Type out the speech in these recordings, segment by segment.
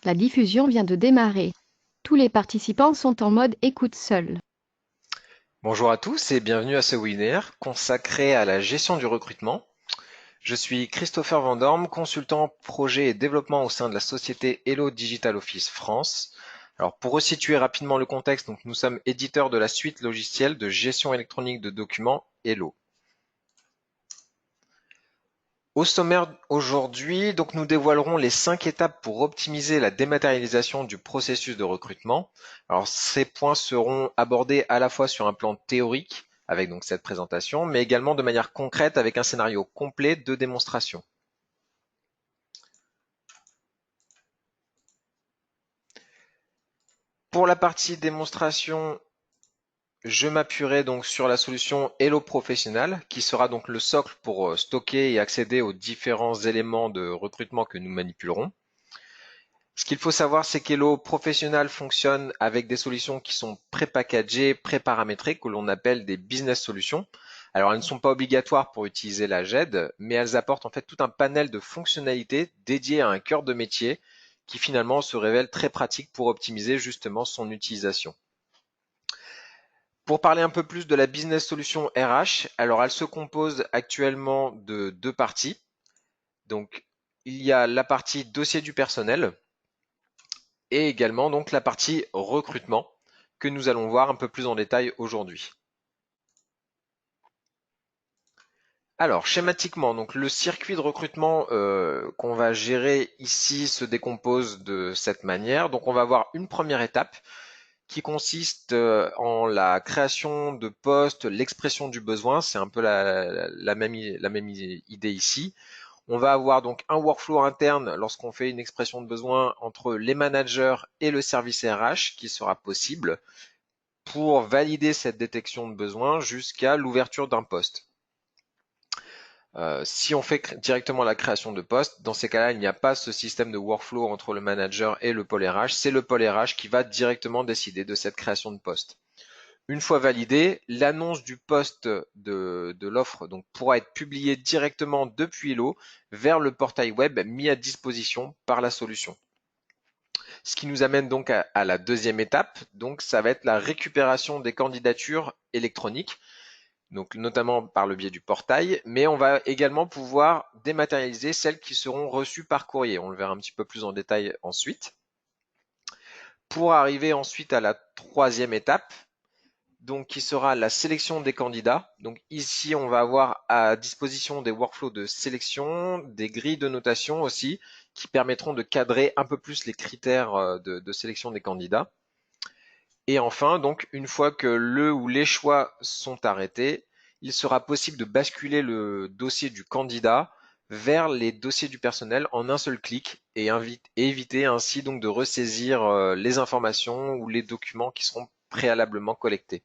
La diffusion vient de démarrer. Tous les participants sont en mode écoute seul. Bonjour à tous et bienvenue à ce webinaire consacré à la gestion du recrutement. Je suis Christopher Vandorme, consultant projet et développement au sein de la société Hello Digital Office France. Alors pour resituer rapidement le contexte, donc nous sommes éditeurs de la suite logicielle de gestion électronique de documents Hello. Au sommaire aujourd'hui, donc nous dévoilerons les 5 étapes pour optimiser la dématérialisation du processus de recrutement. Alors ces points seront abordés à la fois sur un plan théorique avec donc cette présentation, mais également de manière concrète avec un scénario complet de démonstration. Pour la partie démonstration, je m'appuierai donc sur la solution Hello Professional qui sera donc le socle pour stocker et accéder aux différents éléments de recrutement que nous manipulerons. Ce qu'il faut savoir, c'est qu'Hello Professional fonctionne avec des solutions qui sont pré-packagées, pré-paramétrées, que l'on appelle des business solutions. Alors, elles ne sont pas obligatoires pour utiliser la GED, mais elles apportent en fait tout un panel de fonctionnalités dédiées à un cœur de métier qui finalement se révèle très pratique pour optimiser justement son utilisation. Pour parler un peu plus de la business solution RH, alors elle se compose actuellement de deux parties. Donc, il y a la partie dossier du personnel, et également donc la partie recrutement que nous allons voir un peu plus en détail aujourd'hui. Alors schématiquement, donc le circuit de recrutement qu'on va gérer ici se décompose de cette manière. Donc on va avoir une première étape qui consiste en la création de postes, l'expression du besoin, c'est un peu la même idée ici. On va avoir donc un workflow interne lorsqu'on fait une expression de besoin entre les managers et le service RH qui sera possible pour valider cette détection de besoin jusqu'à l'ouverture d'un poste. Si on fait directement la création de poste, dans ces cas-là, il n'y a pas ce système de workflow entre le manager et le pôle RH. C'est le pôle RH qui va directement décider de cette création de poste. Une fois validé, l'annonce du poste de l'offre donc pourra être publiée directement depuis Hello vers le portail web mis à disposition par la solution. Ce qui nous amène donc à la deuxième étape, donc ça va être la récupération des candidatures électroniques, donc notamment par le biais du portail, mais on va également pouvoir dématérialiser celles qui seront reçues par courrier. On le verra un petit peu plus en détail ensuite. Pour arriver ensuite à la troisième étape, donc qui sera la sélection des candidats. Donc ici, on va avoir à disposition des workflows de sélection, des grilles de notation aussi, qui permettront de cadrer un peu plus les critères de sélection des candidats. Et enfin, donc, une fois que le ou les choix sont arrêtés, il sera possible de basculer le dossier du candidat vers les dossiers du personnel en un seul clic et éviter ainsi donc de ressaisir les informations ou les documents qui seront préalablement collectés.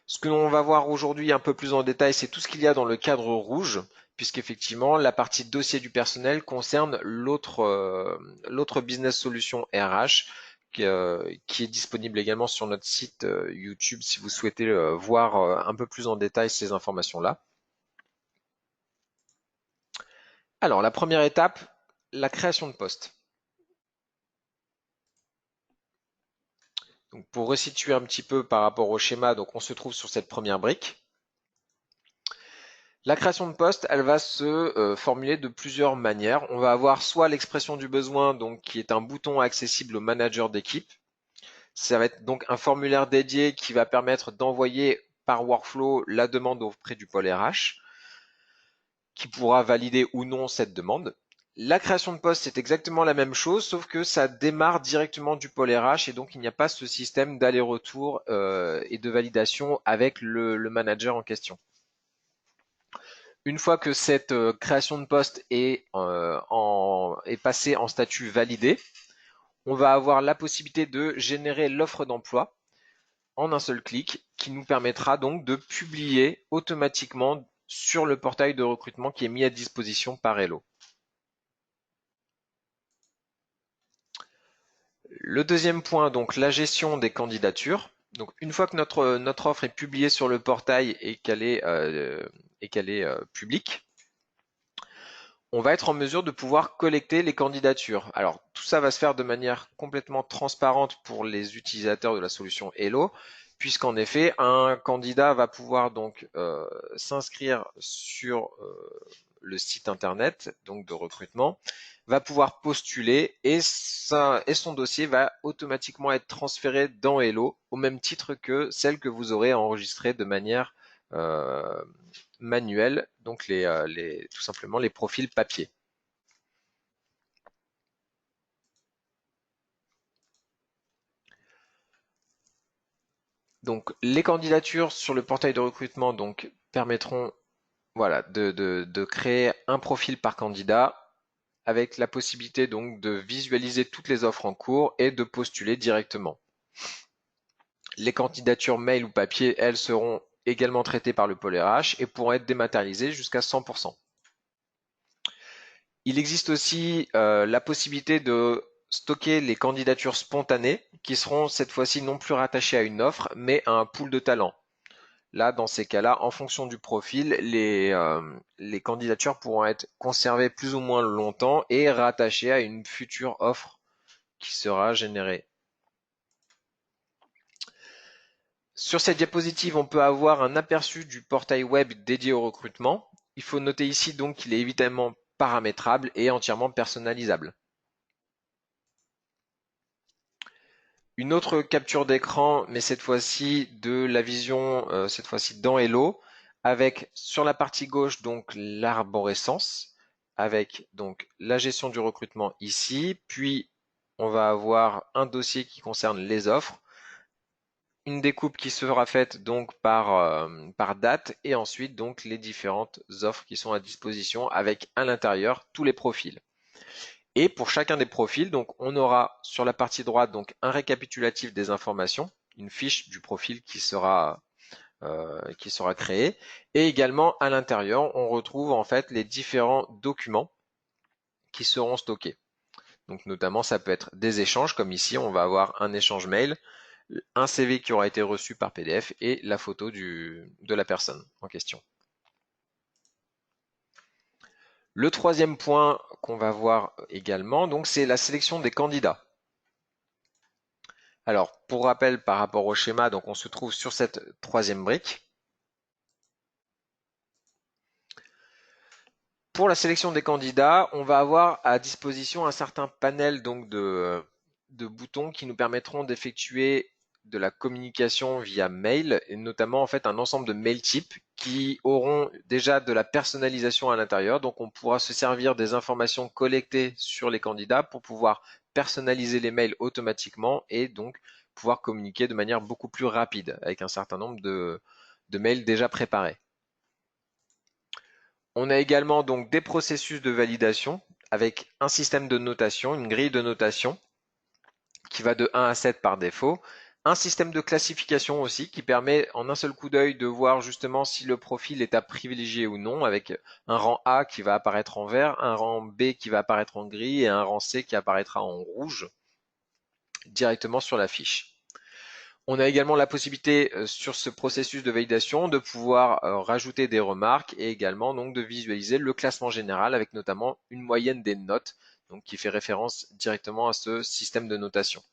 Ce que l'on va voir aujourd'hui un peu plus en détail, c'est tout ce qu'il y a dans le cadre rouge, puisqu'effectivement, la partie dossier du personnel concerne l'autre business solution RH qui est disponible également sur notre site YouTube si vous souhaitez voir un peu plus en détail ces informations-là. Alors, la première étape, la création de poste. Donc, pour resituer un petit peu par rapport au schéma, donc on se trouve sur cette première brique. La création de poste, elle va se formuler de plusieurs manières. On va avoir soit l'expression du besoin, donc qui est un bouton accessible au manager d'équipe. Ça va être donc un formulaire dédié qui va permettre d'envoyer par workflow la demande auprès du pôle RH, qui pourra valider ou non cette demande. La création de poste, c'est exactement la même chose, sauf que ça démarre directement du pôle RH et donc il n'y a pas ce système d'aller-retour et de validation avec le manager en question. Une fois que cette création de poste est passée en statut validé, on va avoir la possibilité de générer l'offre d'emploi en un seul clic qui nous permettra donc de publier automatiquement sur le portail de recrutement qui est mis à disposition par Hello. Le deuxième point, donc la gestion des candidatures. Donc une fois que notre offre est publiée sur le portail et qu'elle est publique, on va être en mesure de pouvoir collecter les candidatures. Alors, tout ça va se faire de manière complètement transparente pour les utilisateurs de la solution Hello, puisqu'en effet, un candidat va pouvoir donc s'inscrire sur le site internet donc de recrutement, va pouvoir postuler et son dossier va automatiquement être transféré dans Hello au même titre que celle que vous aurez enregistrée de manière manuelle, donc tout simplement les profils papier. Donc les candidatures sur le portail de recrutement donc permettront voilà, de créer un profil par candidat avec la possibilité donc de visualiser toutes les offres en cours et de postuler directement. Les candidatures mail ou papier, elles seront également traitées par le pôle RH et pourront être dématérialisées jusqu'à 100%. Il existe aussi la possibilité de stocker les candidatures spontanées qui seront cette fois-ci non plus rattachées à une offre mais à un pool de talents. Là, dans ces cas-là, en fonction du profil, les candidatures pourront être conservées plus ou moins longtemps et rattachées à une future offre qui sera générée. Sur cette diapositive, on peut avoir un aperçu du portail web dédié au recrutement. Il faut noter ici donc qu'il est évidemment paramétrable et entièrement personnalisable. Une autre capture d'écran, mais cette fois-ci de la vision, cette fois-ci dans Hello, avec sur la partie gauche donc l'arborescence, avec donc la gestion du recrutement ici, puis on va avoir un dossier qui concerne les offres, une découpe qui sera faite donc par date et ensuite donc les différentes offres qui sont à disposition avec à l'intérieur tous les profils. Et pour chacun des profils, donc on aura sur la partie droite donc un récapitulatif des informations, une fiche du profil qui sera créée, et également à l'intérieur on retrouve en fait les différents documents qui seront stockés. Donc notamment ça peut être des échanges comme ici on va avoir un échange mail, un CV qui aura été reçu par PDF et la photo de la personne en question. Le troisième point qu'on va voir également, donc c'est la sélection des candidats. Alors, pour rappel par rapport au schéma, donc on se trouve sur cette troisième brique. Pour la sélection des candidats, on va avoir à disposition un certain panel donc de boutons qui nous permettront d'effectuer de la communication via mail et notamment en fait un ensemble de mail types qui auront déjà de la personnalisation à l'intérieur. Donc on pourra se servir des informations collectées sur les candidats pour pouvoir personnaliser les mails automatiquement et donc pouvoir communiquer de manière beaucoup plus rapide avec un certain nombre de mails déjà préparés. On a également donc des processus de validation avec un système de notation, une grille de notation qui va de 1 à 7 par défaut. Un système de classification aussi qui permet en un seul coup d'œil de voir justement si le profil est à privilégier ou non avec un rang A qui va apparaître en vert, un rang B qui va apparaître en gris et un rang C qui apparaîtra en rouge directement sur la fiche. On a également la possibilité sur ce processus de validation de pouvoir rajouter des remarques et également donc de visualiser le classement général avec notamment une moyenne des notes donc qui fait référence directement à ce système de notation.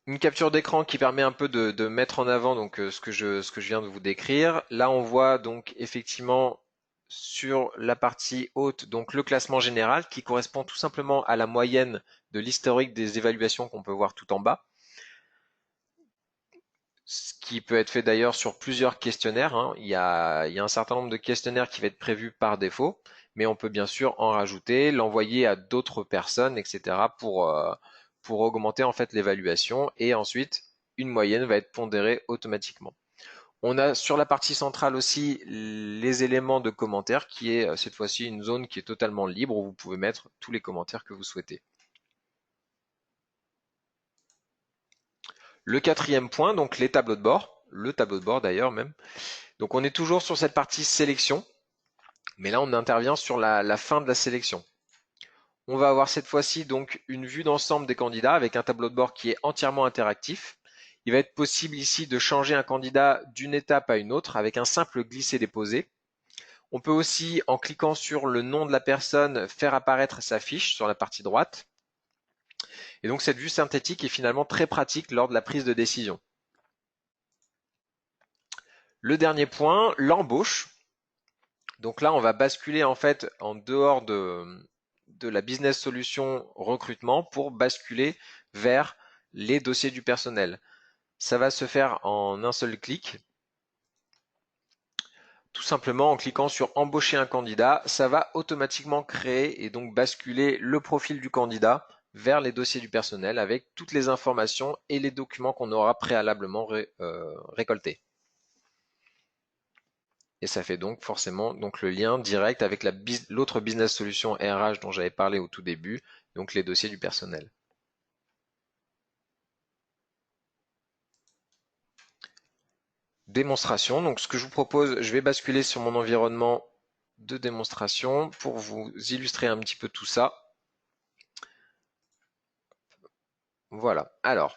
Une capture d'écran qui permet un peu de mettre en avant donc ce que je viens de vous décrire. Là on voit donc effectivement sur la partie haute donc le classement général qui correspond tout simplement à la moyenne de l'historique des évaluations qu'on peut voir tout en bas. Ce qui peut être fait d'ailleurs sur plusieurs questionnaires, hein. Il y a un certain nombre de questionnaires qui va être prévu par défaut, mais on peut bien sûr en rajouter, l'envoyer à d'autres personnes, etc. pour augmenter en fait l'évaluation et ensuite une moyenne va être pondérée automatiquement. On a sur la partie centrale aussi les éléments de commentaires qui est cette fois-ci une zone qui est totalement libre où vous pouvez mettre tous les commentaires que vous souhaitez. Le quatrième point, donc les tableaux de bord, le tableau de bord d'ailleurs même. Donc on est toujours sur cette partie sélection, mais là on intervient sur la fin de la sélection. On va avoir cette fois-ci donc une vue d'ensemble des candidats avec un tableau de bord qui est entièrement interactif. Il va être possible ici de changer un candidat d'une étape à une autre avec un simple glisser-déposer. On peut aussi, en cliquant sur le nom de la personne, faire apparaître sa fiche sur la partie droite. Et donc cette vue synthétique est finalement très pratique lors de la prise de décision. Le dernier point, l'embauche. Donc là, on va basculer en fait en dehors de la business solution recrutement pour basculer vers les dossiers du personnel. Ça va se faire en un seul clic. Tout simplement en cliquant sur embaucher un candidat, ça va automatiquement créer et donc basculer le profil du candidat vers les dossiers du personnel avec toutes les informations et les documents qu'on aura préalablement récoltés. Et ça fait donc forcément donc le lien direct avec l'autre business solution RH dont j'avais parlé au tout début, donc les dossiers du personnel. Démonstration, donc ce que je vous propose, je vais basculer sur mon environnement de démonstration pour vous illustrer un petit peu tout ça. Voilà, alors,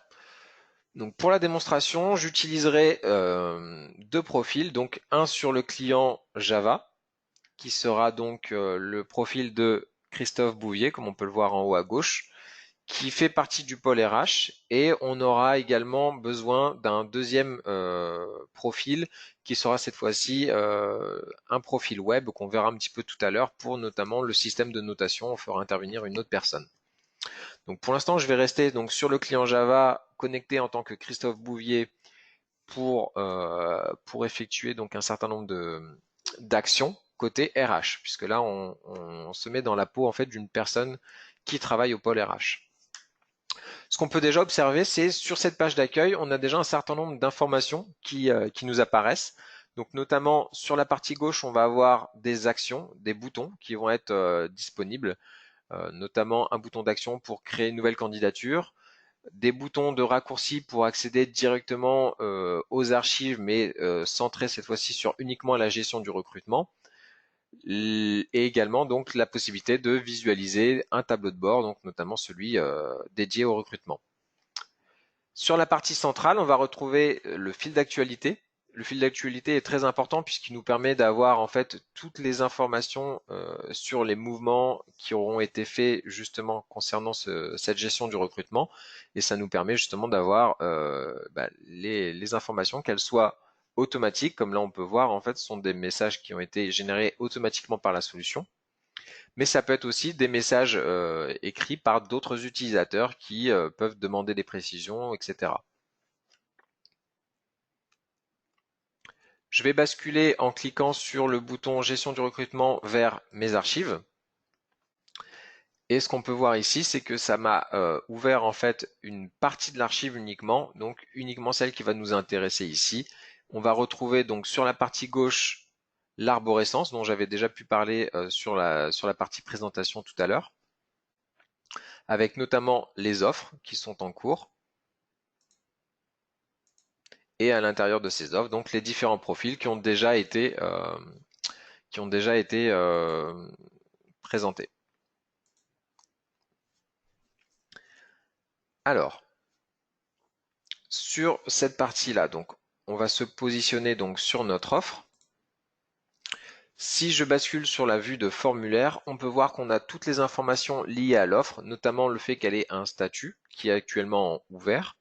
donc pour la démonstration, j'utiliserai deux profils, donc un sur le client Java, qui sera donc le profil de Christophe Bouvier, comme on peut le voir en haut à gauche, qui fait partie du pôle RH, et on aura également besoin d'un deuxième profil qui sera cette fois-ci un profil web qu'on verra un petit peu tout à l'heure pour notamment le système de notation. On fera intervenir une autre personne. Donc pour l'instant, je vais rester donc sur le client Java connecté en tant que Christophe Bouvier pour effectuer donc un certain nombre d'actions côté RH, puisque là on se met dans la peau en fait d'une personne qui travaille au pôle RH. Ce qu'on peut déjà observer, c'est sur cette page d'accueil, on a déjà un certain nombre d'informations qui nous apparaissent. Donc notamment sur la partie gauche, on va avoir des actions, des boutons qui vont être disponibles, notamment un bouton d'action pour créer une nouvelle candidature, des boutons de raccourci pour accéder directement aux archives, mais centrés cette fois-ci sur uniquement la gestion du recrutement, et également donc la possibilité de visualiser un tableau de bord, donc notamment celui dédié au recrutement. Sur la partie centrale, on va retrouver le fil d'actualité. Le fil d'actualité est très important puisqu'il nous permet d'avoir en fait toutes les informations sur les mouvements qui auront été faits justement concernant cette gestion du recrutement, et ça nous permet justement d'avoir les informations, qu'elles soient automatiques, comme là on peut voir en fait ce sont des messages qui ont été générés automatiquement par la solution, mais ça peut être aussi des messages écrits par d'autres utilisateurs qui peuvent demander des précisions, etc. Je vais basculer en cliquant sur le bouton gestion du recrutement vers mes archives. Et ce qu'on peut voir ici, c'est que ça m'a ouvert en fait une partie de l'archive uniquement, donc uniquement celle qui va nous intéresser ici. On va retrouver donc sur la partie gauche l'arborescence dont j'avais déjà pu parler sur la partie présentation tout à l'heure, avec notamment les offres qui sont en cours. Et à l'intérieur de ces offres, donc les différents profils qui ont déjà été présentés. Alors, sur cette partie-là, donc, on va se positionner donc sur notre offre. Si je bascule sur la vue de formulaire, on peut voir qu'on a toutes les informations liées à l'offre, notamment le fait qu'elle ait un statut qui est actuellement ouvert,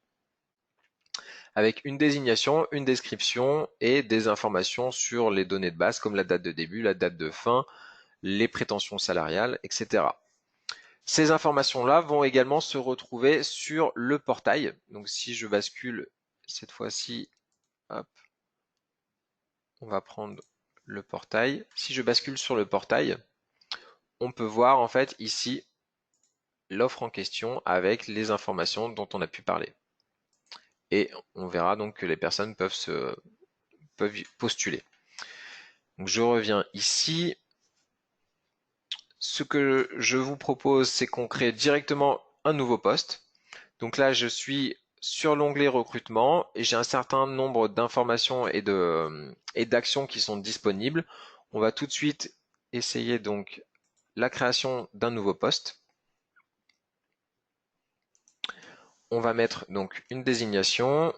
avec une désignation, une description et des informations sur les données de base comme la date de début, la date de fin, les prétentions salariales, etc. Ces informations-là vont également se retrouver sur le portail. Donc si je bascule cette fois-ci, hop, on va prendre le portail. Si je bascule sur le portail, on peut voir en fait ici l'offre en question avec les informations dont on a pu parler. Et on verra donc que les personnes peuvent postuler. Donc je reviens ici. Ce que je vous propose, c'est qu'on crée directement un nouveau poste. Donc là, je suis sur l'onglet recrutement et j'ai un certain nombre d'informations et d'actions qui sont disponibles. On va tout de suite essayer donc la création d'un nouveau poste. On va mettre donc une désignation.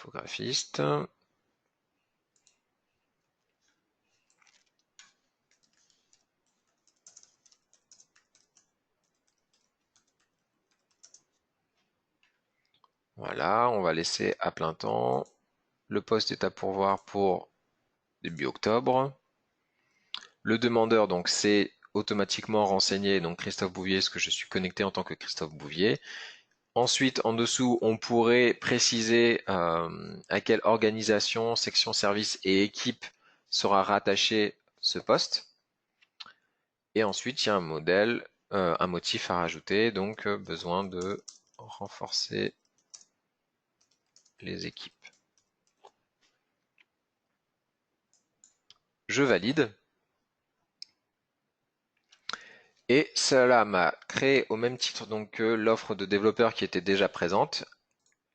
infographiste. Voilà, on va laisser à plein temps. Le poste est à pourvoir pour début octobre. Le demandeur, donc, c'est automatiquement renseigné, donc Christophe Bouvier, parce que je suis connecté en tant que Christophe Bouvier. Ensuite, en dessous, on pourrait préciser à quelle organisation, section, service et équipe sera rattaché ce poste. Et ensuite, il y a un modèle, un motif à rajouter, donc besoin de renforcer les équipes. Je valide. Et cela m'a créé au même titre donc que l'offre de développeur qui était déjà présente,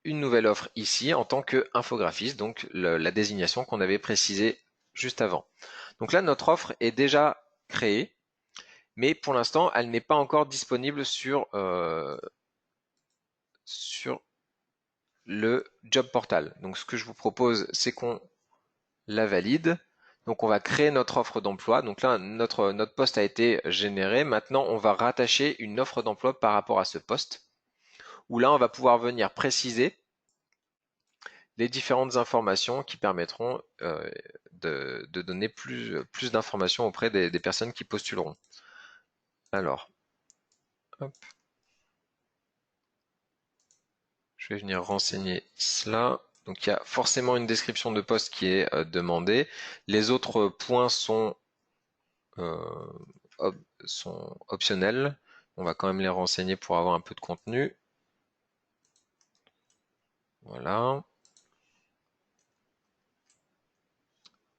une nouvelle offre ici en tant qu'infographiste, donc la désignation qu'on avait précisée juste avant. Donc là, notre offre est déjà créée, mais pour l'instant, elle n'est pas encore disponible sur le job portal. Donc ce que je vous propose, c'est qu'on la valide. Donc on va créer notre offre d'emploi. Donc là, notre poste a été généré. Maintenant, on va rattacher une offre d'emploi par rapport à ce poste, où là, on va pouvoir venir préciser les différentes informations qui permettront de donner plus d'informations auprès des personnes qui postuleront. Alors, hop, je vais venir renseigner cela. Donc il y a forcément une description de poste qui est demandée. Les autres points euh, sont optionnels. On va quand même les renseigner pour avoir un peu de contenu. Voilà.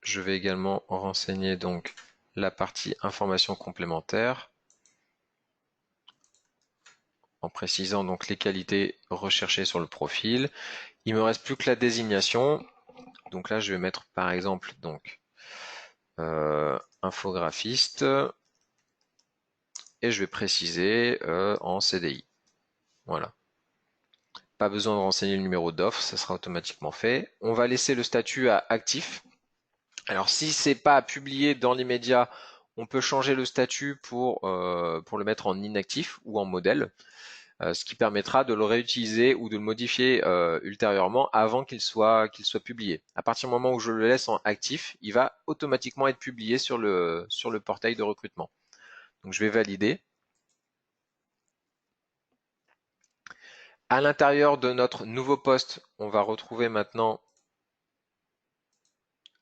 Je vais également renseigner donc la partie informations complémentaires en précisant donc les qualités recherchées sur le profil. Il me reste plus que la désignation. Donc là, je vais mettre par exemple donc infographiste et je vais préciser en CDI. Voilà. Pas besoin de renseigner le numéro d'offre, ça sera automatiquement fait. On va laisser le statut à actif. Alors si c'est pas publié dans l'immédiat, on peut changer le statut pour le mettre en inactif ou en modèle, ce qui permettra de le réutiliser ou de le modifier ultérieurement avant qu'il soit publié. À partir du moment où je le laisse en actif, il va automatiquement être publié sur le portail de recrutement. Donc je vais valider. À l'intérieur de notre nouveau poste, on va retrouver maintenant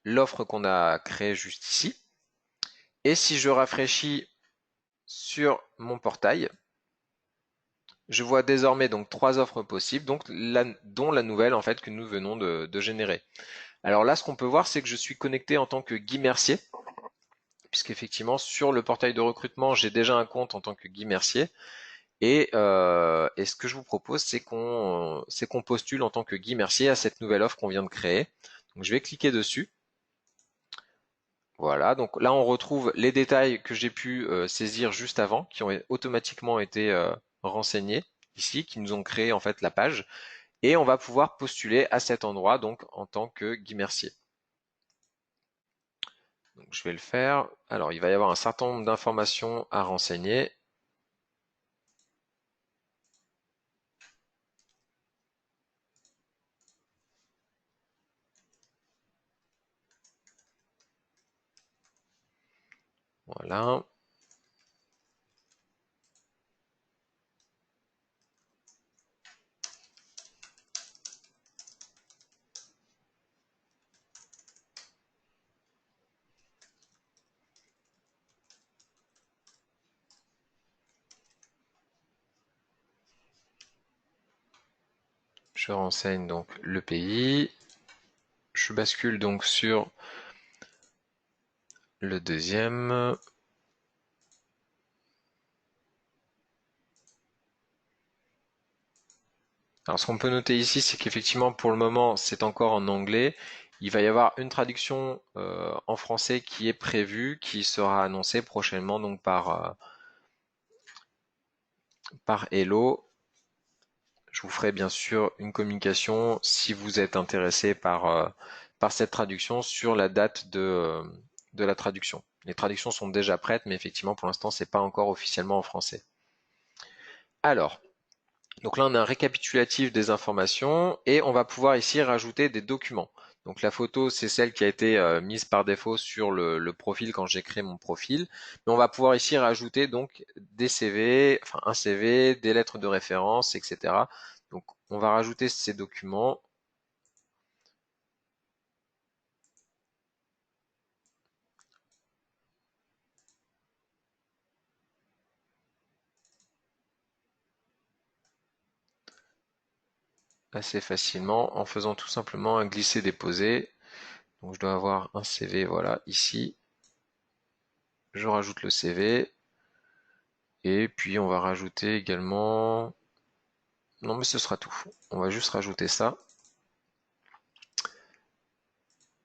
l'offre qu'on a créée juste ici. Et si je rafraîchis sur mon portail, je vois désormais donc 3 offres possibles, donc dont la nouvelle en fait que nous venons de générer. Alors là, ce qu'on peut voir, c'est que je suis connecté en tant que Guy Mercier, puisqu'effectivement sur le portail de recrutement, j'ai déjà un compte en tant que Guy Mercier. Et ce que je vous propose, c'est qu'on postule en tant que Guy Mercier à cette nouvelle offre qu'on vient de créer. Donc je vais cliquer dessus. Voilà, donc là on retrouve les détails que j'ai pu saisir juste avant, qui ont automatiquement été renseignés ici, qui nous ont créé en fait la page, et on va pouvoir postuler à cet endroit donc en tant que Guy Mercier. Donc je vais le faire. Alors il va y avoir un certain nombre d'informations à renseigner. Voilà. Je renseigne donc le pays. Je bascule donc sur le deuxième. Alors ce qu'on peut noter ici, c'est qu'effectivement pour le moment c'est encore en anglais. Il va y avoir une traduction en français qui est prévue, qui sera annoncée prochainement donc par Hello. Je vous ferai bien sûr une communication si vous êtes intéressé par cette traduction sur la date de la traduction. Les traductions sont déjà prêtes, mais effectivement pour l'instant c'est pas encore officiellement en français. Alors, donc là on a un récapitulatif des informations et on va pouvoir ici rajouter des documents. Donc la photo c'est celle qui a été mise par défaut sur le profil quand j'ai créé mon profil, mais on va pouvoir ici rajouter donc des CV, enfin un CV, des lettres de référence, etc. Donc on va rajouter ces documents. Assez facilement en faisant tout simplement un glisser-déposer. Donc je dois avoir un CV, voilà, ici. Je rajoute le CV. Et puis on va rajouter également... Non mais ce sera tout. On va juste rajouter ça.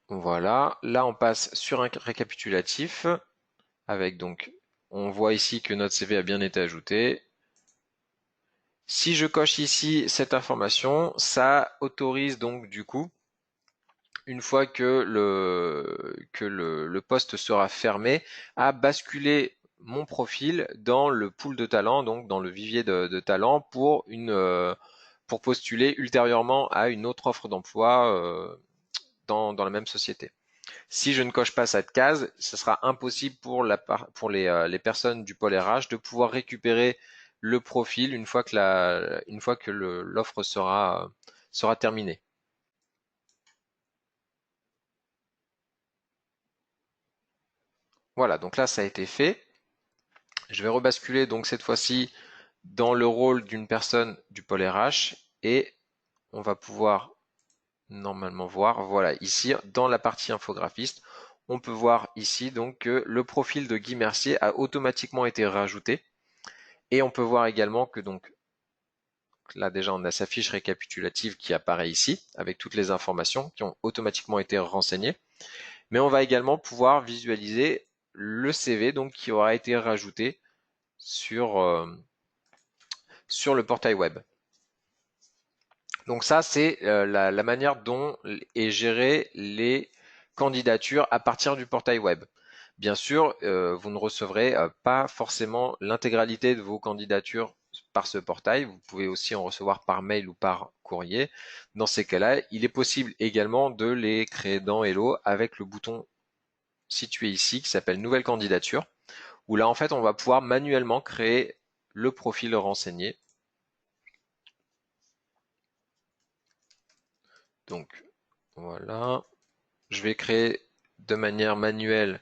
Voilà. Là on passe sur un récapitulatif. Avec donc... On voit ici que notre CV a bien été ajouté. Si je coche ici cette information, ça autorise donc du coup une fois que le poste sera fermé, à basculer mon profil dans le pool de talents, donc dans le vivier de talents pour postuler ultérieurement à une autre offre d'emploi dans la même société. Si je ne coche pas cette case, ce sera impossible pour les personnes du pôle RH de pouvoir récupérer le profil une fois que l'offre sera terminée. Voilà, donc là ça a été fait. Je vais rebasculer donc cette fois-ci dans le rôle d'une personne du pôle RH et on va pouvoir normalement voir, voilà, ici dans la partie infographiste, on peut voir ici donc que le profil de Guy Mercier a automatiquement été rajouté et on peut voir également que donc là déjà on a sa fiche récapitulative qui apparaît ici avec toutes les informations qui ont automatiquement été renseignées, mais on va également pouvoir visualiser le CV donc qui aura été rajouté sur, sur le portail web. Donc ça, c'est la manière dont est gérée les candidatures à partir du portail web. Bien sûr, vous ne recevrez pas forcément l'intégralité de vos candidatures par ce portail. Vous pouvez aussi en recevoir par mail ou par courrier. Dans ces cas-là, il est possible également de les créer dans Hello avec le bouton situé ici qui s'appelle Nouvelle candidature, où là, en fait, on va pouvoir manuellement créer le profil renseigné. Donc, voilà. Je vais créer de manière manuelle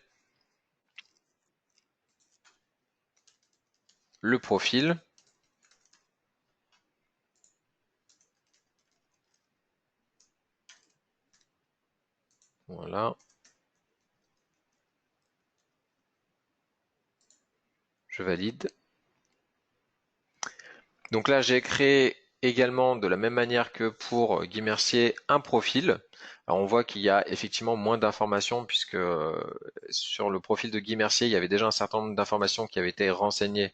le profil. Voilà. Je valide. Donc là, j'ai créé également de la même manière que pour Guy Mercier un profil. Alors on voit qu'il y a effectivement moins d'informations puisque sur le profil de Guy Mercier, il y avait déjà un certain nombre d'informations qui avaient été renseignées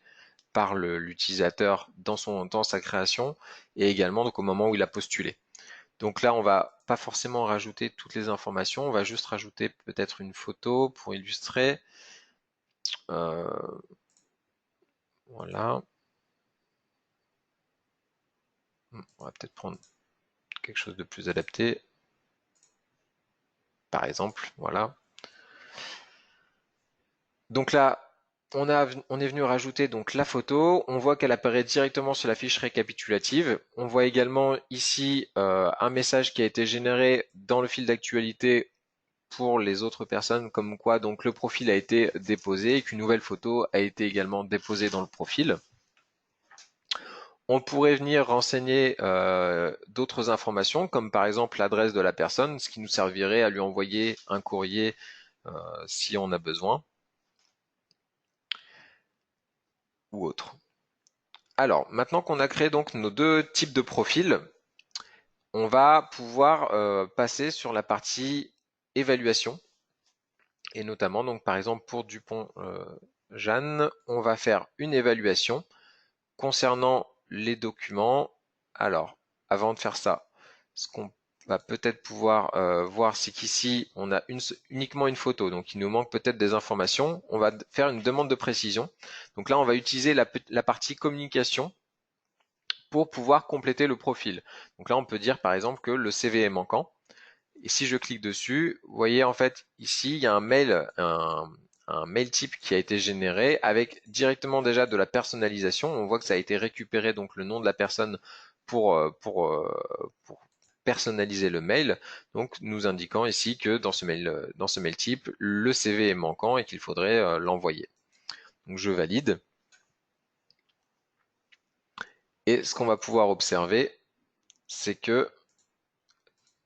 par l'utilisateur dans sa création et également donc au moment où il a postulé. Donc là, on va pas forcément rajouter toutes les informations, on va juste rajouter peut-être une photo pour illustrer. Euh, voilà. On va peut-être prendre quelque chose de plus adapté. Par exemple, voilà. Donc là, on est venu rajouter donc la photo. On voit qu'elle apparaît directement sur la fiche récapitulative. On voit également ici un message qui a été généré dans le fil d'actualité pour les autres personnes, comme quoi donc le profil a été déposé et qu'une nouvelle photo a été également déposée dans le profil. On pourrait venir renseigner d'autres informations, comme par exemple l'adresse de la personne, ce qui nous servirait à lui envoyer un courrier si on a besoin, ou autre. Alors, maintenant qu'on a créé donc nos deux types de profils, on va pouvoir passer sur la partie évaluation. Et notamment, donc par exemple pour Dupont Jeanne, on va faire une évaluation concernant les documents Alors, avant de faire ça, ce qu'on va peut-être pouvoir voir, c'est qu'ici, on a uniquement une photo, donc il nous manque peut-être des informations. On va faire une demande de précision. Donc là, on va utiliser la partie communication pour pouvoir compléter le profil. Donc là, on peut dire par exemple que le CV est manquant. Et si je clique dessus, vous voyez en fait ici, il y a un mail type qui a été généré avec directement déjà de la personnalisation. On voit que ça a été récupéré, donc le nom de la personne pour personnaliser le mail. Donc nous indiquant ici que dans ce mail type, le CV est manquant et qu'il faudrait l'envoyer. Donc je valide. Et ce qu'on va pouvoir observer, c'est que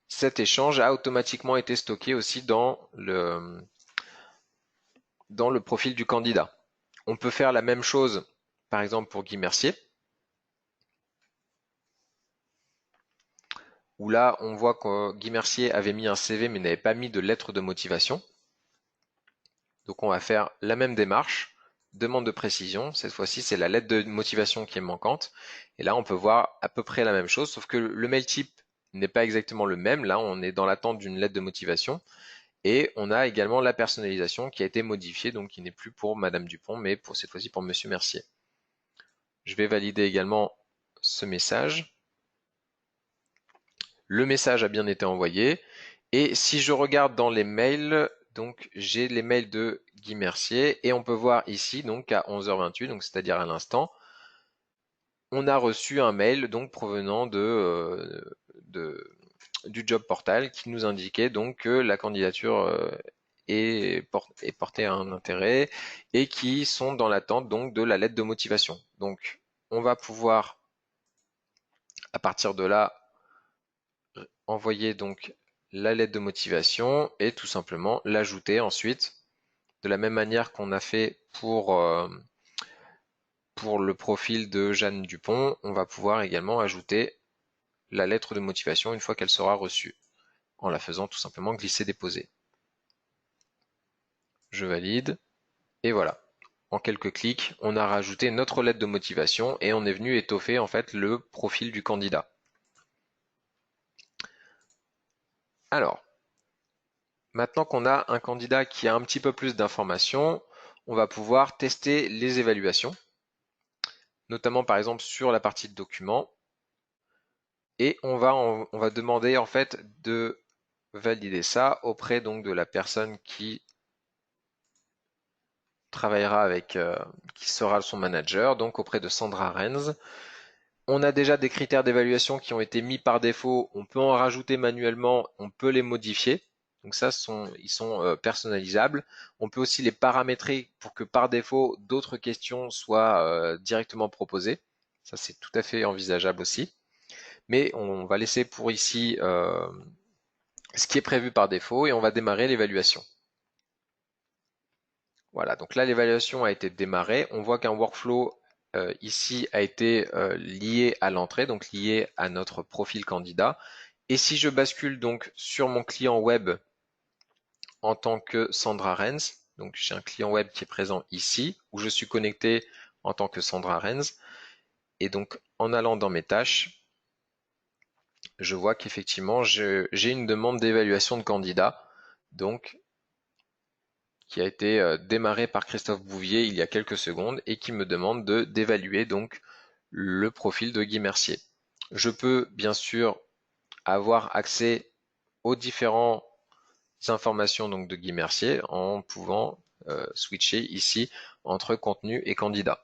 cet échange a automatiquement été stocké aussi dans le profil du candidat. On peut faire la même chose, par exemple, pour Guy Mercier, où là, on voit que Guy Mercier avait mis un CV mais n'avait pas mis de lettre de motivation. Donc on va faire la même démarche, demande de précision. Cette fois-ci, c'est la lettre de motivation qui est manquante. Et là, on peut voir à peu près la même chose, sauf que le mail type n'est pas exactement le même. Là, on est dans l'attente d'une lettre de motivation. Et on a également la personnalisation qui a été modifiée, donc qui n'est plus pour Madame Dupont, mais pour cette fois-ci pour Monsieur Mercier. Je vais valider également ce message. Le message a bien été envoyé. Et si je regarde dans les mails, donc j'ai les mails de Guy Mercier et on peut voir ici donc à 11h28, donc c'est-à-dire à l'instant, on a reçu un mail donc provenant du job portal qui nous indiquait donc que la candidature est portée à un intérêt et qui sont dans l'attente donc de la lettre de motivation. Donc on va pouvoir à partir de là envoyer donc la lettre de motivation et tout simplement l'ajouter ensuite de la même manière qu'on a fait pour le profil de Jeanne Dupont. On va pouvoir également ajouter la lettre de motivation une fois qu'elle sera reçue en la faisant tout simplement glisser-déposer. Je valide et voilà. En quelques clics, on a rajouté notre lettre de motivation et on est venu étoffer en fait le profil du candidat. Alors, maintenant qu'on a un candidat qui a un petit peu plus d'informations, on va pouvoir tester les évaluations, notamment par exemple sur la partie de documents. Et on va demander en fait de valider ça auprès donc de la personne qui travaillera avec, qui sera son manager, donc auprès de Sandra Renz. On a déjà des critères d'évaluation qui ont été mis par défaut. On peut en rajouter manuellement, on peut les modifier. Donc ça, ils sont personnalisables. On peut aussi les paramétrer pour que par défaut, d'autres questions soient directement proposées. Ça, c'est tout à fait envisageable aussi. Mais on va laisser pour ici ce qui est prévu par défaut et on va démarrer l'évaluation. Voilà, donc là l'évaluation a été démarrée. On voit qu'un workflow ici a été lié à l'entrée, donc lié à notre profil candidat. Et si je bascule donc sur mon client web en tant que Sandra Renz, donc j'ai un client web qui est présent ici, où je suis connecté en tant que Sandra Renz, et donc en allant dans mes tâches, je vois qu'effectivement j'ai une demande d'évaluation de candidat, donc qui a été démarré par Christophe Bouvier il y a quelques secondes et qui me demande d'évaluer donc le profil de Guy Mercier. Je peux bien sûr avoir accès aux différentes informations donc de Guy Mercier en pouvant switcher ici entre contenu et candidat.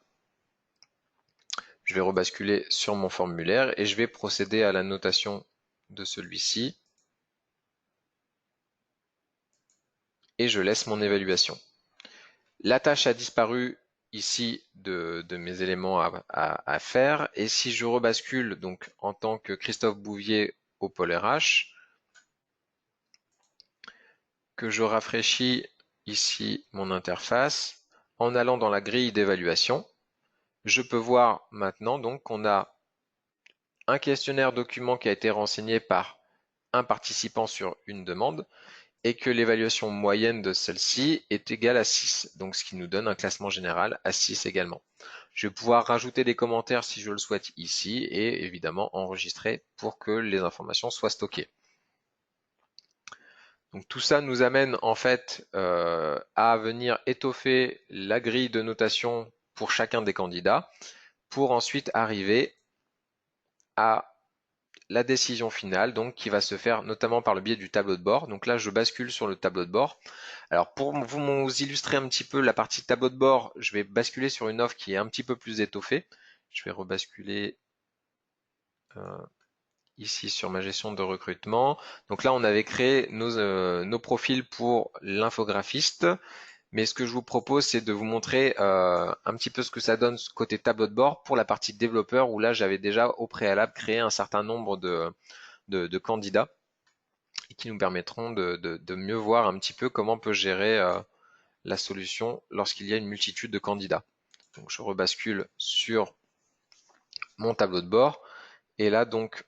Je vais rebasculer sur mon formulaire et je vais procéder à la notation de celui-ci et je laisse mon évaluation. La tâche a disparu ici de mes éléments à faire. Et si je rebascule donc en tant que Christophe Bouvier au pôle RH, que je rafraîchis ici mon interface, en allant dans la grille d'évaluation, je peux voir maintenant donc qu'on a un questionnaire document qui a été renseigné par un participant sur une demande et que l'évaluation moyenne de celle-ci est égale à 6, donc ce qui nous donne un classement général à 6 également. Je vais pouvoir rajouter des commentaires si je le souhaite ici et évidemment enregistrer pour que les informations soient stockées. Donc tout ça nous amène en fait à venir étoffer la grille de notation pour chacun des candidats pour ensuite arriver à la décision finale, donc qui va se faire notamment par le biais du tableau de bord. Donc là, je bascule sur le tableau de bord. Alors pour vous illustrer un petit peu la partie tableau de bord, je vais basculer sur une offre qui est un petit peu plus étoffée. Je vais rebasculer ici sur ma gestion de recrutement. Donc là, on avait créé nos profils pour l'infographiste. Mais ce que je vous propose, c'est de vous montrer un petit peu ce que ça donne côté tableau de bord pour la partie développeur, où là, j'avais déjà au préalable créé un certain nombre de candidats et qui nous permettront de mieux voir un petit peu comment on peut gérer la solution lorsqu'il y a une multitude de candidats. Donc je rebascule sur mon tableau de bord et là donc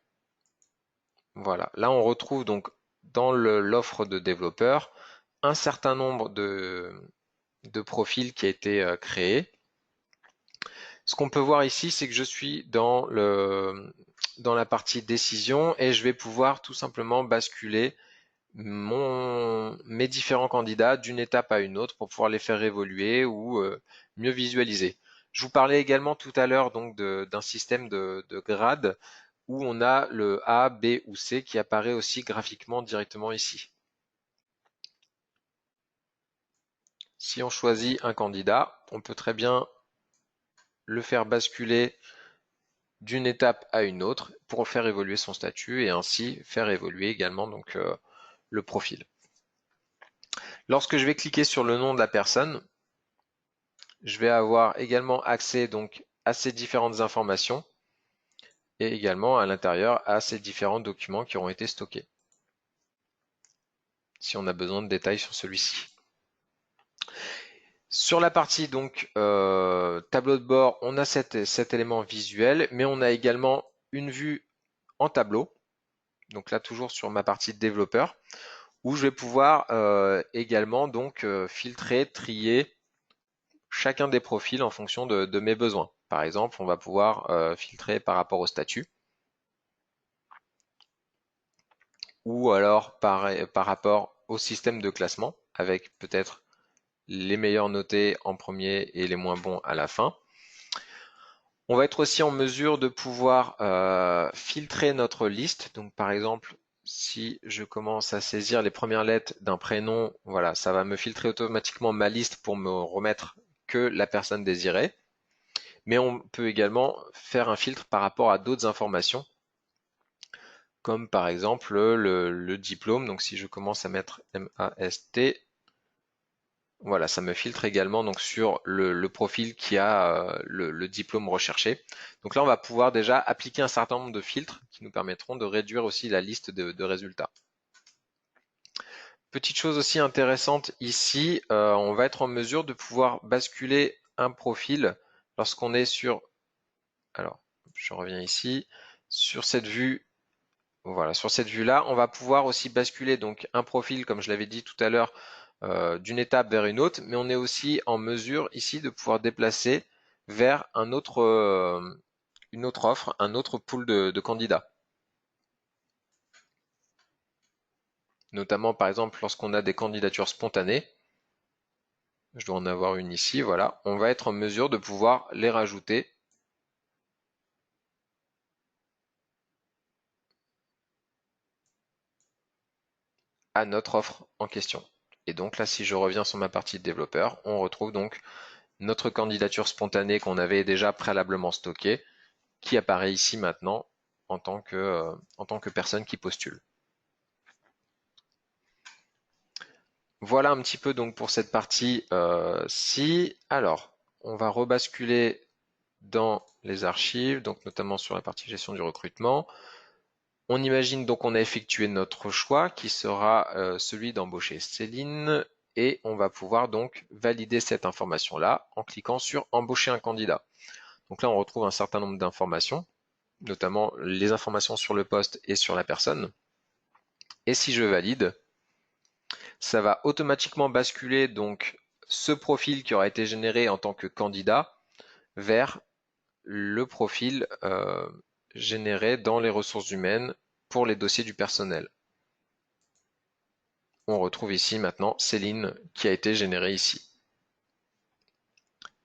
voilà, là on retrouve donc dans l'offre de développeur un certain nombre de profils qui a été créé. Ce qu'on peut voir ici, c'est que je suis dans la partie décision et je vais pouvoir tout simplement basculer mes différents candidats d'une étape à une autre pour pouvoir les faire évoluer ou mieux visualiser. Je vous parlais également tout à l'heure donc d'un système de grades où on a le A, B ou C qui apparaît aussi graphiquement directement ici. Si on choisit un candidat, on peut très bien le faire basculer d'une étape à une autre pour faire évoluer son statut et ainsi faire évoluer également donc le profil. Lorsque je vais cliquer sur le nom de la personne, je vais avoir également accès donc à ces différentes informations et également à l'intérieur à ces différents documents qui auront été stockés, si on a besoin de détails sur celui-ci. Sur la partie donc tableau de bord, on a cet élément visuel, mais on a également une vue en tableau. Donc là toujours sur ma partie développeur, où je vais pouvoir également donc filtrer, trier chacun des profils en fonction de mes besoins. Par exemple, on va pouvoir filtrer par rapport au statut ou alors par rapport au système de classement avec peut-être les meilleurs notés en premier et les moins bons à la fin. On va être aussi en mesure de pouvoir filtrer notre liste. Donc par exemple, si je commence à saisir les premières lettres d'un prénom, voilà, ça va me filtrer automatiquement ma liste pour me remettre que la personne désirée. Mais on peut également faire un filtre par rapport à d'autres informations, comme par exemple le diplôme. Donc si je commence à mettre MAST, voilà, ça me filtre également donc sur le profil qui a le diplôme recherché. Donc là, on va pouvoir déjà appliquer un certain nombre de filtres qui nous permettront de réduire aussi la liste de résultats. Petite chose aussi intéressante ici, on va être en mesure de pouvoir basculer un profil lorsqu'on est sur, alors je reviens ici, sur cette vue. Voilà, sur cette vue-là, on va pouvoir aussi basculer donc un profil, comme je l'avais dit tout à l'heure, d'une étape vers une autre, mais on est aussi en mesure ici de pouvoir déplacer vers une autre offre, un autre pool de candidats. Notamment par exemple lorsqu'on a des candidatures spontanées, je dois en avoir une ici, voilà, on va être en mesure de pouvoir les rajouter à notre offre en question. Et donc là, si je reviens sur ma partie de développeur, on retrouve donc notre candidature spontanée qu'on avait déjà préalablement stockée, qui apparaît ici maintenant en tant que personne qui postule. Voilà un petit peu donc pour cette partie-ci. Alors, on va rebasculer dans les archives, donc notamment sur la partie gestion du recrutement. On imagine donc qu'on a effectué notre choix qui sera celui d'embaucher Céline et on va pouvoir donc valider cette information-là en cliquant sur embaucher un candidat. Donc là, on retrouve un certain nombre d'informations, notamment les informations sur le poste et sur la personne. Et si je valide, ça va automatiquement basculer donc ce profil qui aura été généré en tant que candidat vers le profil généré dans les ressources humaines pour les dossiers du personnel. On retrouve ici maintenant Céline qui a été générée ici,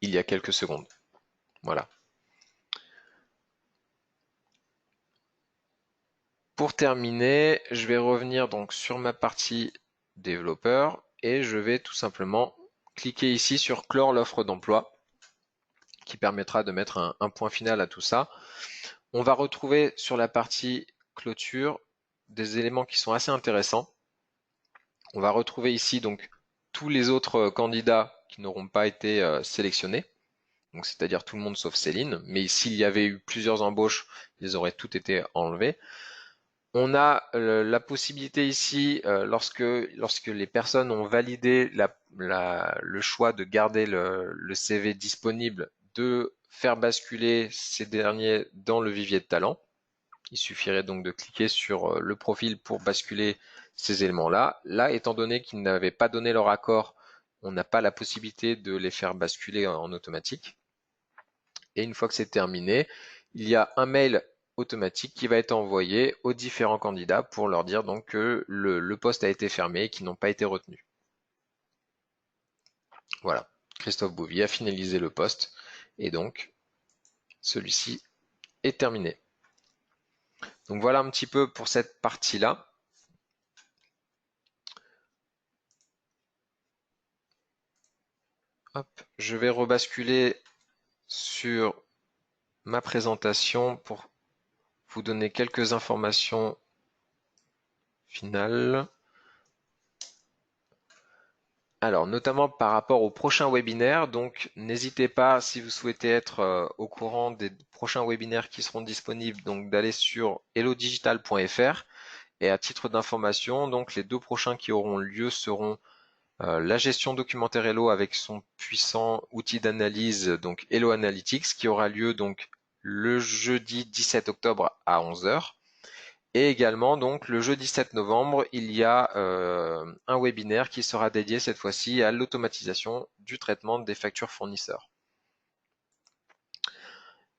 il y a quelques secondes. Voilà. Pour terminer, je vais revenir donc sur ma partie développeur et je vais tout simplement cliquer ici sur clore l'offre d'emploi qui permettra de mettre un point final à tout ça. On va retrouver sur la partie clôture des éléments qui sont assez intéressants. On va retrouver ici donc tous les autres candidats qui n'auront pas été sélectionnés, donc c'est-à-dire tout le monde sauf Céline, mais s'il y avait eu plusieurs embauches, ils auraient toutes été enlevés. On a la possibilité ici, lorsque les personnes ont validé le choix de garder le CV disponible, de faire basculer ces derniers dans le vivier de talent. Il suffirait donc de cliquer sur le profil pour basculer ces éléments-là. Là, étant donné qu'ils n'avaient pas donné leur accord, on n'a pas la possibilité de les faire basculer en automatique. Et une fois que c'est terminé, il y a un mail automatique qui va être envoyé aux différents candidats pour leur dire donc que le poste a été fermé et qu'ils n'ont pas été retenus. Voilà, Christophe Bouvier a finalisé le poste et donc celui-ci est terminé. Donc voilà un petit peu pour cette partie-là. Hop, je vais rebasculer sur ma présentation pour vous donner quelques informations finales. Alors, notamment par rapport au prochain webinaire, donc n'hésitez pas, si vous souhaitez être au courant des prochains webinaires qui seront disponibles, donc d'aller sur hellodigital.fr. Et à titre d'information, donc les deux prochains qui auront lieu seront la gestion documentaire Hello avec son puissant outil d'analyse, donc Hello Analytics, qui aura lieu donc le jeudi 17 octobre à 11 h. Et également, donc, le jeudi 7 novembre, il y a un webinaire qui sera dédié cette fois-ci à l'automatisation du traitement des factures fournisseurs.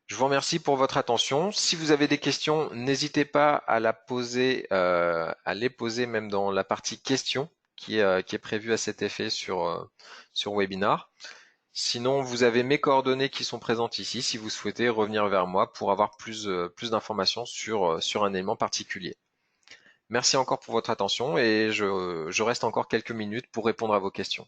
Je vous remercie pour votre attention. Si vous avez des questions, n'hésitez pas à à les poser même dans la partie questions qui est prévue à cet effet sur Webinar. Sinon, vous avez mes coordonnées qui sont présentes ici si vous souhaitez revenir vers moi pour avoir plus d'informations sur un élément particulier. Merci encore pour votre attention et je reste encore quelques minutes pour répondre à vos questions.